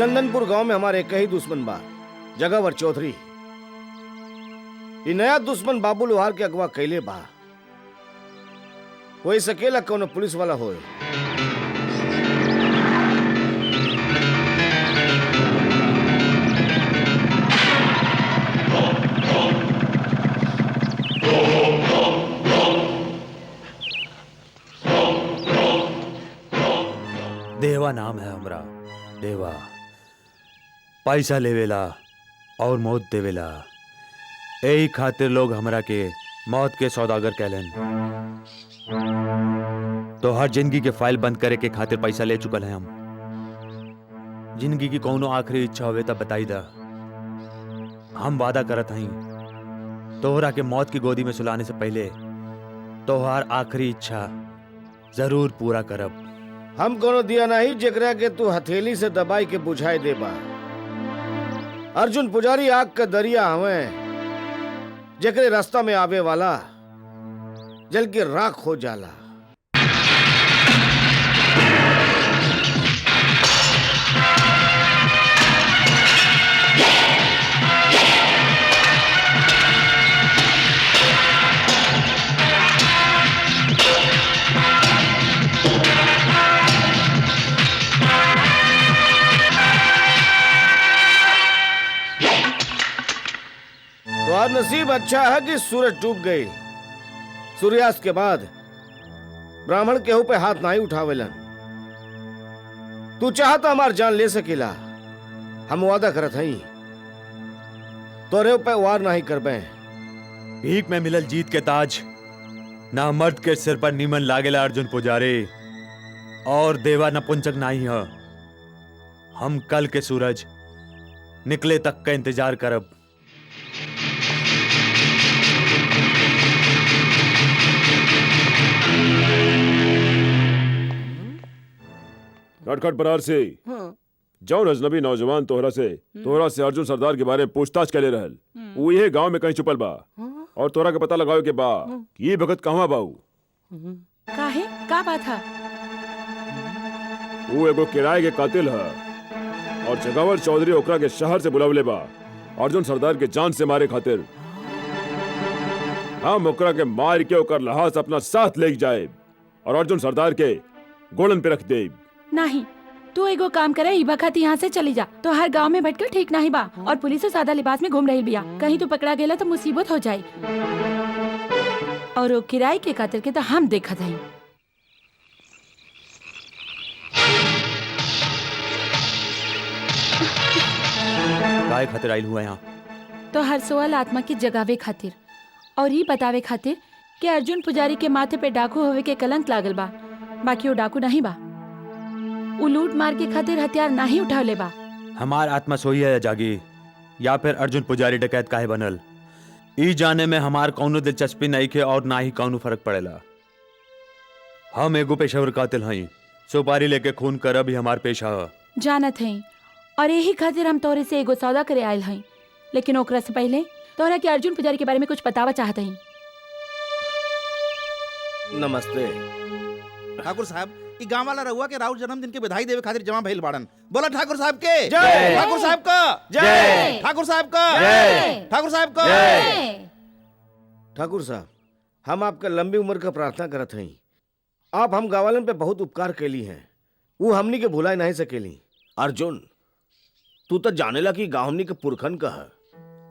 चंदनपुर गांव में हमारे एक ही दुश्मन बा, जगावर चौधरी। ये नया दुश्मन बाबू लोहार के अगवा कैले बा। कोई सकेला कौन पुलिस वाला होए। देवा नाम है हमरा। देवा पैसा लेवेला और मौत देवेला। यही खातिर लोग हमरा के मौत के सौदागर कहलन। तो हर जिंदगी के फाइल बंद करे के खातिर पैसा ले चुकल है हम। जिंदगी की कौनो आखिरी इच्छा होवे तब बताई दा। हम वादा करत हई तोहरा के मौत की गोदी में सुलाने से पहले तोहार आखिरी इच्छा जरूर पूरा करब। हम कोनो दिया नहीं जेकरा के तू हथेली से दबाई के बुझाई देबा। अर्जुन पुजारी आग का दरिया हवे, जेकरे रास्ता में आवे वाला जल के राख हो जाला। तो आज नसीब अच्छा है कि सूरज डूब गई। सूर्यास्त के बाद ब्राह्मण केहू पे हाथ नहीं उठावेलन। तू चाहता हमार जान ले सकेला। हम वादा करत हई तोरे पे वार नहीं करबे। भीख में मिलल जीत के ताज ना मर्द के सिर पर नीमन लागेला अर्जुन पुजारी। और देवा नपुंसक नहीं है। हम कल के सूरज निकले तक का इंतजार करब। नटखट बरार से जौन अजनबी नौजवान तोहरा से अर्जुन सरदार के बारे में पूछताछ करे रहल, वो ये गांव में कहीं छुपल बा और तोहरा के पता लगावे के बा कि ये भगत कहवा बाऊ। काहे का बात है? वो एगो किराए के कातिल है और जगावर चौधरी ओकरा के शहर से बुलावले बा अर्जुन सरदार के जान से मारे खातिर। हम ओकरा के मार के ओकर लहास अपना साथ ले जाए और अर्जुन सरदार के गोलन पे रख दे। नहीं, तू एगो काम करे, ई बखत यहाँ से चली जा। तो हर गांव में भटकर ठीक नहीं बा और पुलिस सादा लिबास में घूम रही बिया। कहीं तू पकड़ा गेला तो मुसीबत हो जाए। और वो किराए के कातिल के तो हम देखत हई। काय खातिर आइल हुआ यहाँ? तो हर सोअल आत्मा की जगावे खातिर और ये बतावे खातिर कि अर्जुन पुजारी के माथे पे डाकू होवे के कलंक लागल बा। बाकी वो डाकू नहीं बा। वो लूट मार के खातिर हथियार नहीं उठावले बा। हमार आत्मा सोई है या जागी, या फिर अर्जुन पुजारी डकैत काहे बनल, ई जाने में हमार कौनो दिलचस्पी नहीं के और ना ही कौनो फर्क पड़ेला। हम एगो पेशेवर कातिल हई। सुपारी लेके खून करब ही हमार पेशा है। जानत हई और यही खातिर हम तोरे से एगो सौदा करे आयल हई। लेकिन ओकरा से पहले तोरा के अर्जुन पुजारी के बारे में कुछ बतावा चाहत हई। नमस्ते ठाकुर साहब। ई गांव वाला रहुआ के राउर जन्मदिन के बधाई देवे खातिर जमा भइल बाड़न। बोला ठाकुर साहब के जय। ठाकुर साहब का जय। ठाकुर साहब का जय। ठाकुर साहब का ठाकुर साहब, हम आपका लंबी उम्र का प्रार्थना करत हई। आप हम गावालन पे बहुत उपकार कैली हैं, वो हमनी के भुला नहीं सकेली। अर्जुन, तू तो जानेला कि गांव हमनी के पुरखन का है,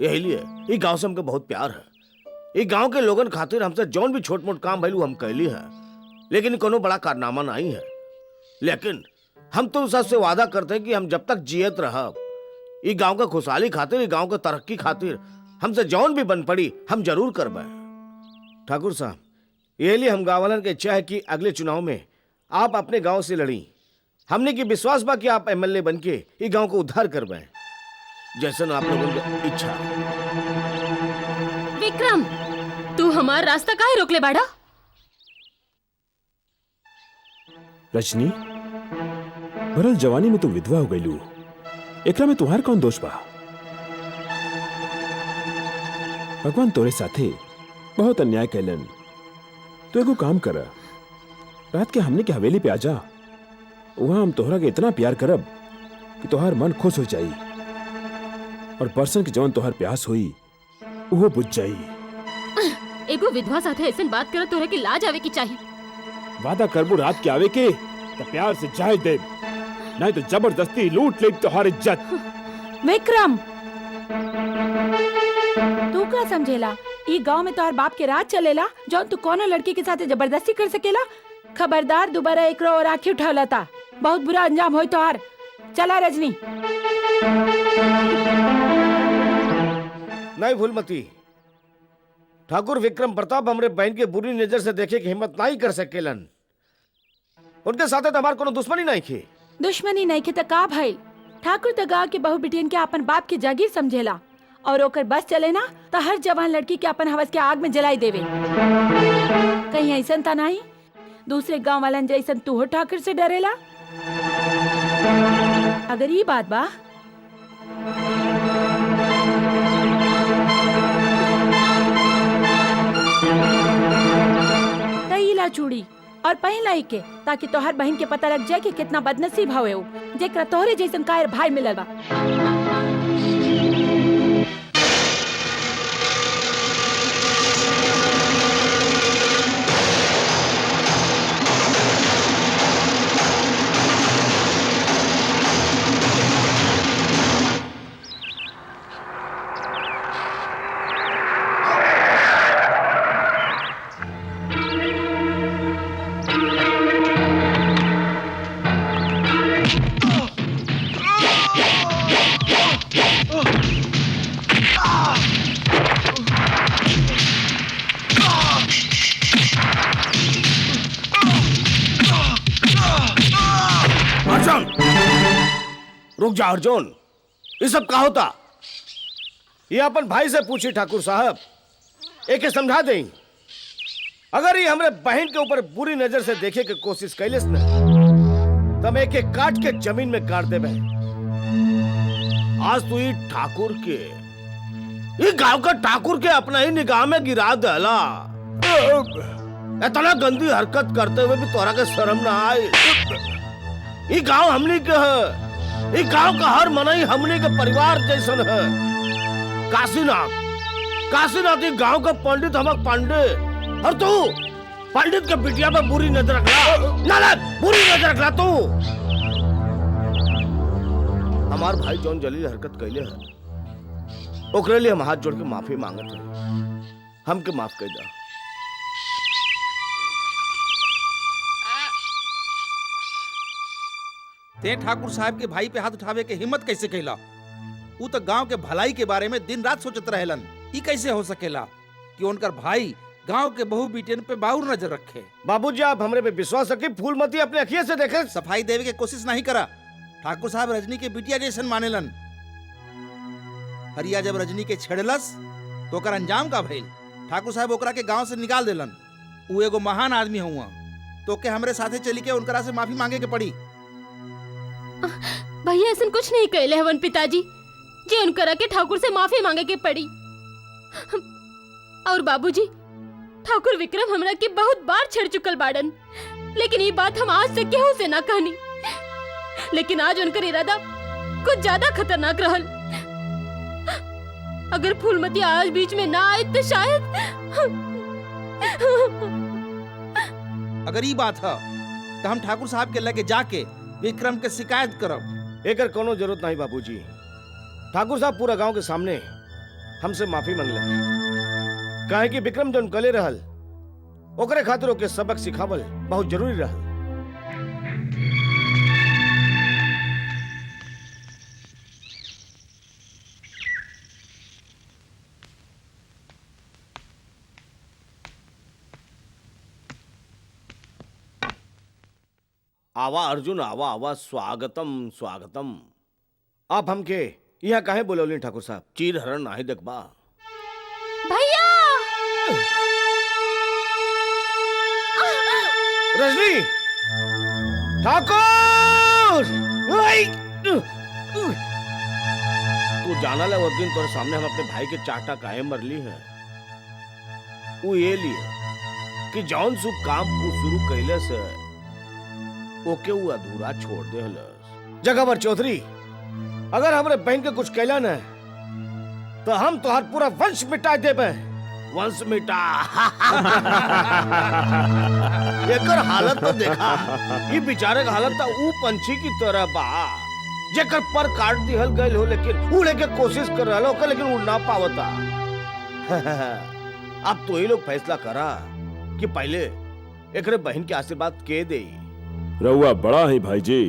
यही लिए ये गांव से हमके बहुत प्यार है। ये गांव के लोगन खातिर हमसे जौन भी छोट मोट काम भइलू हम कैली है, लेकिन कोनो बड़ा कारनामा नहीं है। लेकिन हम तो सबसे वादा करते हैं कि हम जब तक जियत रहब, ये गांव का खुशहाली खातिर, ये गांव का तरक्की खातिर हमसे जौन भी बन पड़ी हम जरूर करबे। ठाकुर साहब, ये लिए हम गाँव वालन के इच्छा है कि अगले चुनाव में आप अपने गांव से लड़ी। हमने की विश्वास बा कि आप एमएलए बन के ये गांव को उद्धार करबे, जैसन आप लोगों की इच्छा। विक्रम, तू हमार रास्ता काहे रोकले बाड़ा? रजनी, भरल जवानी में तू विधवा हो गईलू, एकरा में तुम्हार कौन दोष बा? भगवान तोरे साथे बहुत अन्याय कैलन। तू एगो काम कर, रात के हमने के हवेली पे आजा। वहां हम तोहरा के इतना प्यार करब कि तोहार मन खुश हो जाई और बरसन की जवन तोहार प्यास हुई वो बुझ जाई। एगो विधवा साथे ऐसे बात करत तोहरा की लाज आवे की चाहिए। वादा करबू रात के आवे के तो प्यार से जाए दे, नहीं तो जबरदस्ती लूट ले तोहार इज्जत। विक्रम, तू का समझेला ई गांव में तोहर बाप के राज चलेला जौन तू कोनो लड़की के साथ जबरदस्ती कर सकेला? खबरदार दोबारा एकरो और आंखें उठावला ता बहुत बुरा अंजाम होई तोहार। चला रजनी। नहीं फूलमती, ठाकुर विक्रम प्रताप हमरे बहन के बुरी नजर से देखे की हिम्मत नहीं कर सकेलन। उनके साथे तो हमार कोनो दुश्मनी नहीं थी। दुश्मनी नहीं के त का भाई? ठाकुर त गाँव के बहू बिटियन के अपन बाप के जागीर समझेला और ओकर बस चले ना तो हर जवान लड़की के अपन हवस के आग में जलाई देवे। कहीं ऐसन ता नहीं दूसरे गांव वालन जैसन तू हो ठाकुर से डरेला? अगर ये बात बा तईला चूड़ी और पहला ही के ताकि तोहर बहन के पता लग जाए कि कितना बदनसीब हवे हो जेकरा तोहरे जैसन कायर भाई मिलल बा। रुक जा अर्जुन, ये सब का होता? ये अपन भाई से पूछी ठाकुर साहब, एक समझा दें। अगर ये हमरे बहन के ऊपर बुरी नजर से देखे के कोशिश कैलिस न तब एक एक काट के जमीन में गाड़ देबे। आज तू ये ठाकुर के, ये गांव का ठाकुर के अपना ही निगाह में गिरा देला। इतना गंदी हरकत करते हुए भी तोरा के शर्म ना आए। ये गांव हमनी के है, ये गांव का हर मनई हमनी के परिवार जैसन है। काशीनाथ ये गांव का पंडित हमक पांडे और तू पंडित के बिटिया पे बुरी नजर रखला। नालक, बुरी नजर रखला तू। हमार भाई जौन जलील हरकत कैले है ओकरे लिए हम हाथ जोड़ के माफी मांगत है। हमके माफ कर दा। ते ठाकुर साहब के भाई पे हाथ उठावे के हिम्मत कैसे कैला? वो तो गांव के भलाई के बारे में दिन रात सोचत रहेलन। ई कैसे हो सकेला कि उनकर भाई गांव के बहू बिटियन पे बाउर नजर रखे? बाबूजी, आप हमरे पे विश्वास रखिए। फूलमती अपने अखिए से देखे। सफाई देवे के कोशिश नहीं करा। ठाकुर साहब रजनी के बिटिया जैसन मानेलन। हरिया जब रजनी के छेड़लस तो ओकर अंजाम का भइल? ठाकुर साहब ओकरा के गांव से निकाल देलन। वो एगो महान आदमी हुआ तो के हमरे साथे चली के उनकरा से माफी मांगे के पड़ी। भैया ऐसा कुछ नहीं कहले हवन पिताजी जी, उनकरा के ठाकुर से माफी मांगे के पड़ी। और बाबूजी, ठाकुर विक्रम हमरा के बहुत बार छेड़ चुकल बाड़न, लेकिन ये बात हम आज से केहू से ना कहनी। लेकिन आज उनकर इरादा कुछ ज्यादा खतरनाक रहल। अगर फूलमती आज बीच में ना आए तो शायद। अगर ये बात है तो हम ठाकुर साहब के लगे जाके विक्रम के शिकायत करब। एकर कोनो जरूरत नहीं बाबूजी। ठाकुर साहब पूरा गांव के सामने हमसे माफी मांगले। काहे कि विक्रम जौन कले रहल ओकरे खातिर ओके सबक सिखावल बहुत जरूरी रहल। आवा अर्जुन, आवा आवा, स्वागतम स्वागतम। आप हमके यहाँ काहे बोलौली ठाकुर साहब? चीर हरण नाही देखबा? भैया रजनी, ठाकुर, तू जाना ले उस दिन तोरे सामने हम अपने भाई के चाटा काहे मरली है। वो ये लिए कि जौन सुख काम को शुरू कैले से ओके वो अधूरा छोड़ दे हलस। जगहवर चौधरी, अगर हमरे बहन के कुछ कहला न तो हम तोहार पूरा वंश मिटा देबे। वंश मिटा। एकर हालत तो देखा। ये बेचारे का हालत तो ऊ पंछी की तरह बा जेकर पर काट दिहल गइल हो, लेकिन उड़े के कोशिश कर रहा हो लेकिन उड़ ना पावता। अब तो ही लोग फैसला करा कि पहले एकरे बहन के आशीर्वाद के दे। रउआ बड़ा ही भाई जी।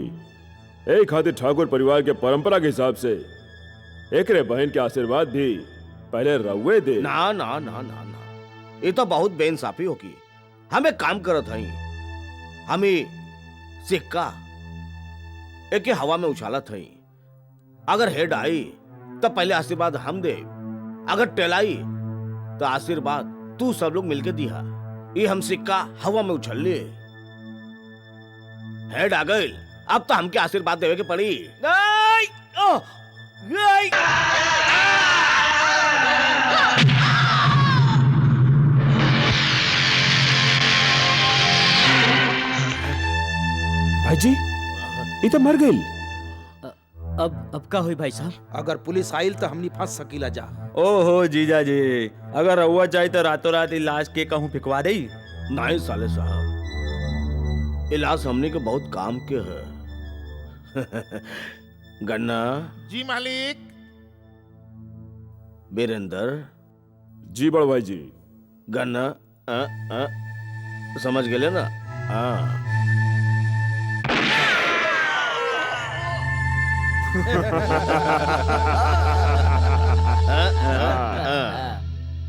एक खातिर ठाकुर परिवार के परंपरा के हिसाब से एकरे बहन के आशीर्वाद भी पहले रउए दे। ना ना ना ना ना, ये तो बहुत बेइंसाफी होगी। हमें काम करत हई, हमें सिक्का एक हवा में उछालत हई। अगर हेड आई तो पहले आशीर्वाद हम दे, अगर टेल आई तो आशीर्वाद तू सब लोग मिलके दिया। ये हम सिक्का हवा में उछल लिए। हेड आ गई, अब तो हमके आशीर्वाद देवे के पड़ी। गई! ओह! गई! भाई जी ये तो मर गई। अब का हुई भाई साहब? अगर पुलिस आइल तो हमनी फंस सकीला जा। ओहो जीजा जी, अगर रउआ चाहे तो रातों रात लाश के कहूँ फिकवा दे। नहीं साले साहब, इलाज हमने के बहुत काम के है। गन्ना जी मालिक। बीरेंद्र जी बड़ भाई जी। गन्ना समझ गए ना? हाँ।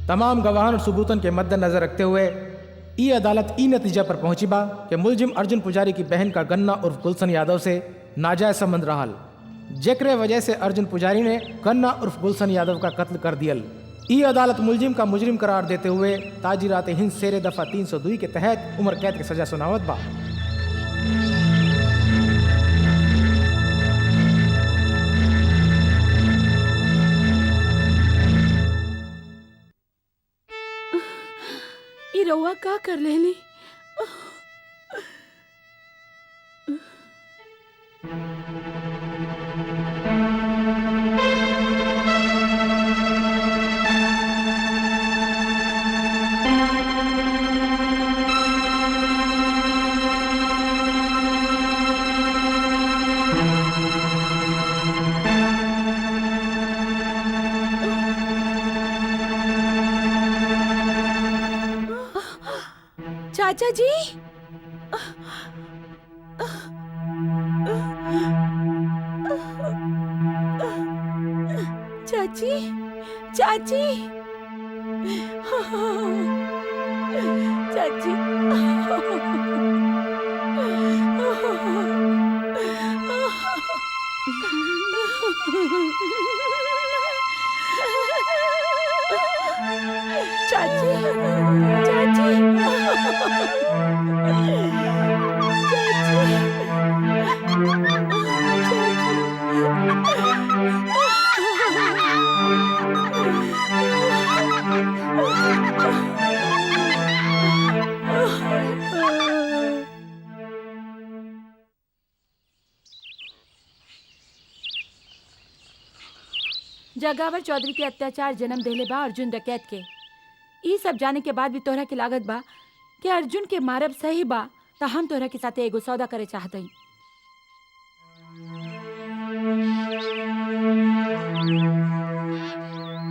तमाम गवाहन और सबूतन के मद्देनजर रखते हुए ई अदालत ई नतीजा पर पहुंची बा कि मुलजिम अर्जुन पुजारी की बहन का गन्ना उर्फ गुलशन यादव से नाजायज संबंध रहल, जेकरे वजह से अर्जुन पुजारी ने गन्ना उर्फ गुलशन यादव का कत्ल कर दियल। ई अदालत मुलजिम का मुजरिम करार देते हुए ताजिरात हिंद शेरे दफा 302 के तहत उम्र कैद की सजा सुनावत बा। ई रउआ का कर लेली? चाचा जी, चाची, चाची, चाची, चाची, जगावर चौधरी के अत्याचार जन्म देले बा अर्जुन डकैत के। ई सब जाने के बाद भी तोहरा के लागत बा कि अर्जुन के मारब सही बा, तो हम तोहरा के साथे एगो सौदा करे चाहत हई।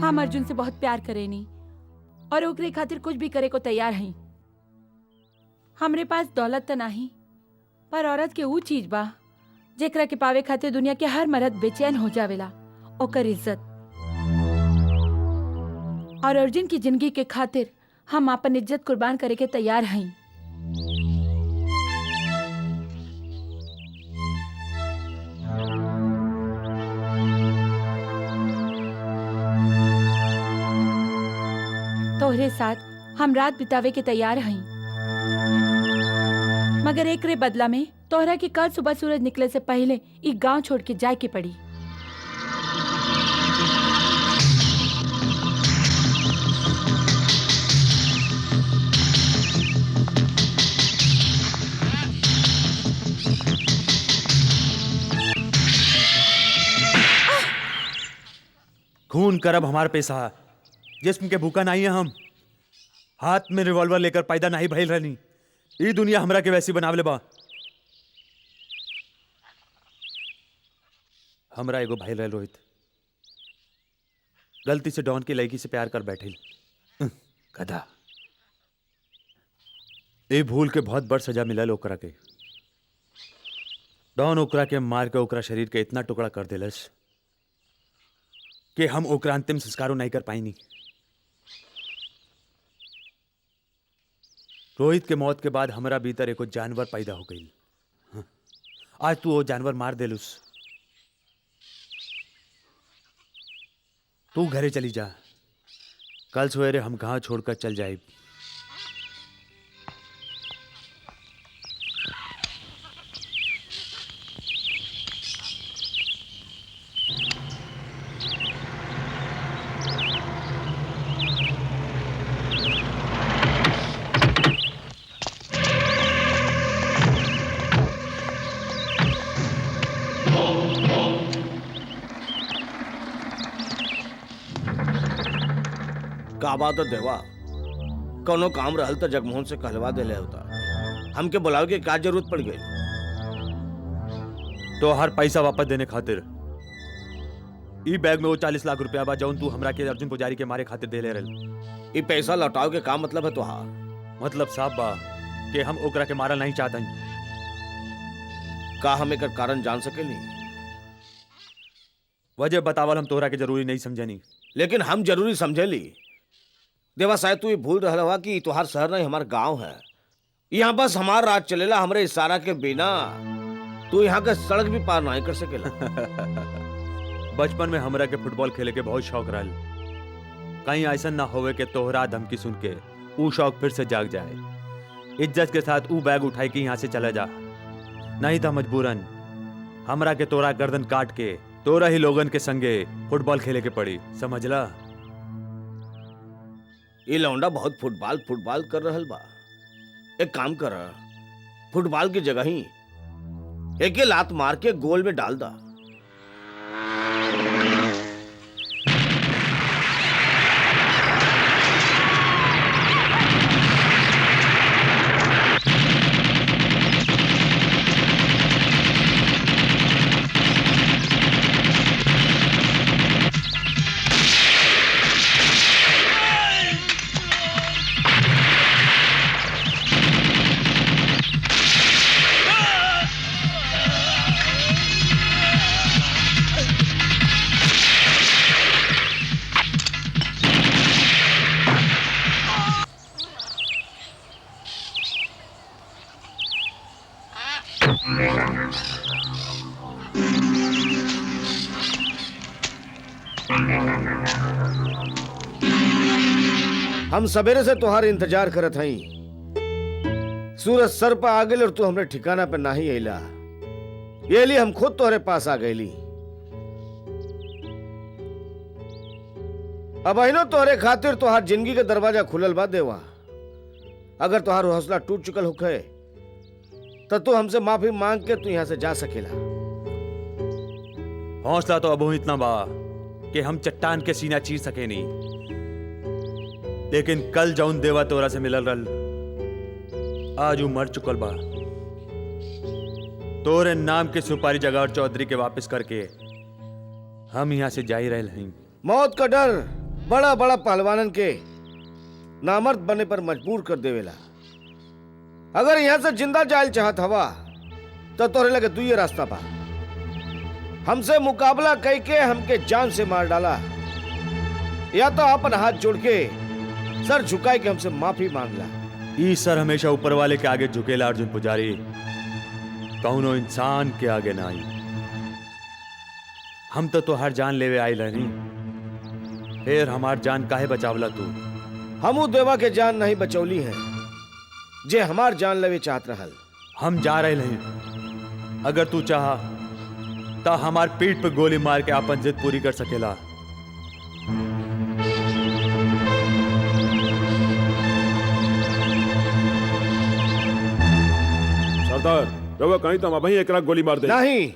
हम अर्जुन से बहुत प्यार करेनी और ओकरे खातिर कुछ भी करे को तैयार हई। हमरे पास दौलत तो नहीं, पर औरत के ऊ चीज बा जेकरा के पावे खातिर दुनिया के हर मर्द बेचैन हो जावेला, ओकर इज्जत। और अर्जुन की जिंदगी के खातिर हम अपन इज्जत कुर्बान करे के तैयार हई। तोहरे साथ हम रात बितावे के तैयार हई, मगर एकरे बदला में तोहरा के कल सुबह सूरज निकले से पहले ई गांव छोड़ के जाए के पड़ी। खून करब हमार पैसा, जिस्म के भूखा नहीं है हम। हाथ में रिवॉल्वर लेकर पैदा नहीं भइल रहनी। ई दुनिया हमरा के वैसी बनावले बा। हमरा एगो भाई रह रोहित, गलती से डॉन की लड़की से प्यार कर बैठे। गधा। ए भूल के बहुत बड़ सजा मिलल ओकरा के। डॉन ओकरा के मार के ओकरा शरीर के इतना टुकड़ा कर दिलस कि हम ओकरा अंतिम संस्कारों नहीं कर पाईनी। रोहित के मौत के बाद हमरा भीतर एको जानवर पैदा हो गई। आज तू वो जानवर मार देलुस। तू घरे चली जा, कल सवेरे हम गांव छोड़कर चल जाए। का बात है देवा, कोनो काम रहल तो जगमोहन से कहलवा देले होता। हमके बुलावे के का जरूरत पड़ गई? तो हर पैसा वापस देने खातिर ई बैग में वो 40 लाख रुपया बा जौन तू हमरा के अर्जुन पुजारी के मारे खातिर दे ले रहल। ये पैसा लौटाओ के का मतलब है तुहार? मतलब साफ बा कि हम ओकरा के मारल नहीं चाहत हई। का हम एकर कारण जान सकेली? वजह बतावल हम तोहरा के जरूरी नहीं समझनी। लेकिन हम जरूरी समझेली। देवा शायद तू ये भूल रहा हुआ कि तुहार शहर नहीं हमार गांव है। यहाँ बस हमार राज चलेला, हमरे इशारा के बिना तू यहाँ का सड़क भी पार नहीं कर सकेला। बचपन में हमरा के फुटबॉल खेले के बहुत शौक रहल। कहीं ऐसा ना होवे कि तोहरा धमकी सुन के ऊ शौक फिर से जाग जाए। इज्जत के साथ ऊ बैग उठाई के यहाँ से चला जा, नहीं था मजबूरन हमरा के तोरा गर्दन काट के तोरा ही लोगन के संगे फुटबॉल खेले के पड़ी। समझला? ये लौंडा बहुत फुटबॉल कर रहल बा। एक काम कर, फुटबॉल की जगह ही एक लात मार के गोल में डाल दा। हम सवेरे से तुहार इंतजार करत हई। सूरज सर पर आ गई और तू हमरे ठिकाना पे नहीं अइला। ये लिए हम खुद तोहरे पास आ गईली। अब अहिनो तोहरे खातिर तुहार जिंदगी के दरवाजा खुलल बा देवा। अगर तुहार हौसला टूट चुकल होखे तो तू हमसे माफी मांग के तू यहाँ से जा सकेला। हौसला तो अब इतना बा कि हम चट्टान के सीना चीर सके नहीं। लेकिन कल जौन देवा तोरा से मिलल रल, आज वो मर चुकल बा। तोरे नाम के सुपारी जगह और चौधरी के वापस करके हम यहाँ से जा ही रहे हैं। मौत का डर बड़ा बड़ा पहलवानन के नामर्द बने पर मजबूर कर देवेला। अगर यहाँ से जिंदा जायल चाहत हवा तो तोरे लगे दुई रास्ता बा। हमसे मुकाबला कई के हमके जान से मार डाला, या तो अपन हाथ जोड़ के सर झुकाए के हमसे माफी मांगला। ई सर हमेशा ऊपर वाले के आगे झुकेला अर्जुन पुजारी, कौनो इंसान के आगे ना आई। हम तो हर जान लेवे आइल नहीं, फिर हमार जान काहे बचावला तू? हमू देवा के जान नहीं बचौली है जे हमार जान लेवे चाहत रहल। हम जा रहे नहीं। अगर तू चाहा तो हमार पीठ पे गोली मार के अपन जिद पूरी कर सकेला। सरदार रवा कहीं तो वहीं एक गोली मार दे। नहीं,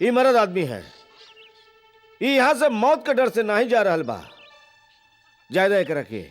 ये मर्द आदमी है, ई यहाँ से मौत के डर से नहीं जा रहल बा। ज्यादा एकरा के